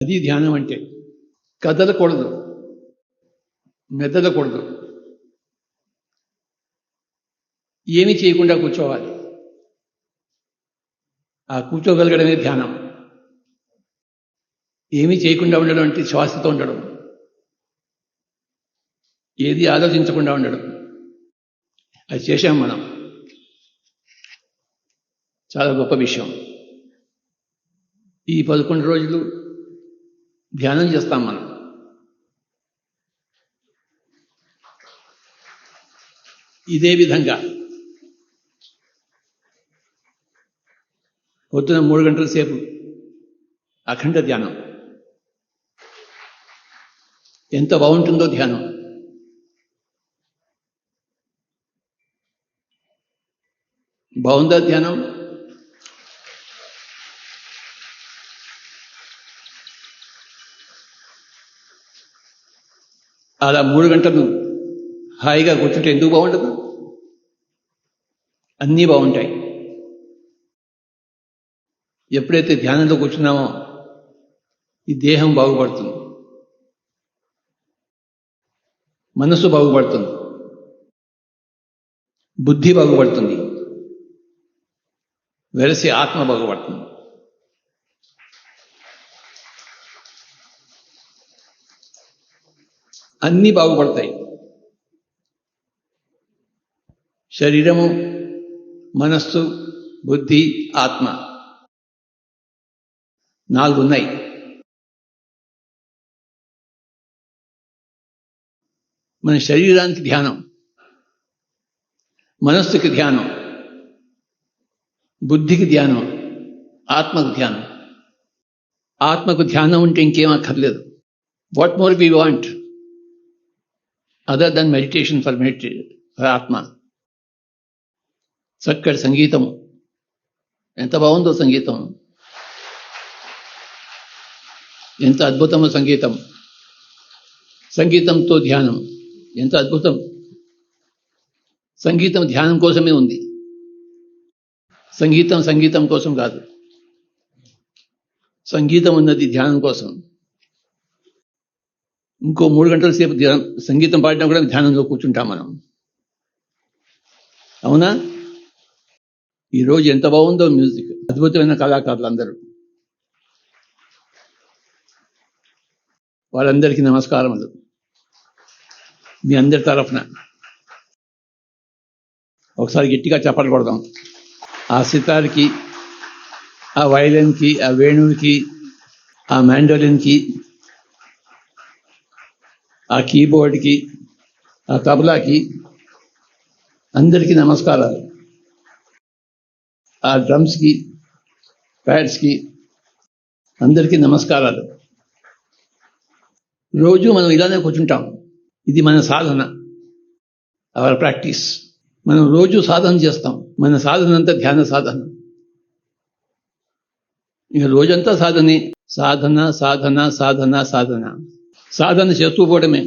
అది ధ్యానం అంటే. కదలకూడదు, మెదలకూడదు, ఏమీ చేయకుండా కూర్చోవాలి. ఆ కూర్చోగలగడమే ధ్యానం. ఏమీ చేయకుండా ఉండడం అంటే శ్వాసతో ఉండడం, ఏది ఆలోచించకుండా ఉండడం. అది చేశాం మనం. చాలా గొప్ప విషయం. ఈ 11 రోజులు ధ్యానం చేస్తాం మనం. ఇదే విధంగా పొద్దున 3 గంటల సేపు అఖండ ధ్యానం. ఎంత బాగుంటుందో ధ్యానం. బాగుందా ధ్యానం? అలా 3 గంటలు హాయిగా కూర్చుంటే ఎందుకు బాగుండదు? అన్నీ బాగుంటాయి. ఎప్పుడైతే ధ్యానంలో కూర్చున్నామో ఈ దేహం బాగుపడుతుంది, మనసు బాగుపడుతుంది, బుద్ధి బాగుపడుతుంది, వెరసి ఆత్మ బాగుపడుతుంది. అన్నీ బాగుపడతాయి. శరీరము, మనస్సు, బుద్ధి, ఆత్మ 4 ఉన్నాయి. మన శరీరానికి ధ్యానం, మనస్సుకి ధ్యానం, బుద్ధికి ధ్యానం, ఆత్మకు ధ్యానం. ఆత్మకు ధ్యానం ఉంటే ఇంకేం అక్కర్లేదు. What more we want other than meditation for atma. చక్కటి సంగీతం, ఎంత బాగుందో సంగీతం, ఎంత అద్భుతమో సంగీతం. సంగీతంతో ధ్యానం ఎంత అద్భుతం. సంగీతం ధ్యానం కోసమే ఉంది. సంగీతం కోసం కాదు. సంగీతం ఉన్నది ధ్యానం కోసం. ఇంకో 3 గంటల సేపు సంగీతం పాడినా కూడా ధ్యానంలో కూర్చుంటాం మనం. అవునా? ఈరోజు ఎంత బాగుందో మ్యూజిక్. అద్భుతమైన కళాకారులు అందరూ. వాళ్ళందరికీ నమస్కారములు మీ అందరి తరఫున. ఒకసారి గట్టిగా చప్పట్లు కొడదాం. ఆ సితార్కి, ఆ వైలిన్కి, ఆ వేణువుకి, ఆ మ్యాండోలిన్కి, ఆ కీబోర్డ్కి, ఆ తబలాకి అందరికీ నమస్కారాలు. ఆ డ్రమ్స్కి, ప్యాడ్స్కి అందరికీ నమస్కారాలు. రోజు మనం ఇలానే కూర్చుంటాం. ఇది మన సాధన, అవర్ ప్రాక్టీస్. మనం రోజు సాధన చేస్తాం. మన సాధన అంతా ధ్యాన సాధన. ఇక రోజంతా సాధనే. సాధన సాధన సాధన సాధన సాధన చేస్తూ పోవడమే.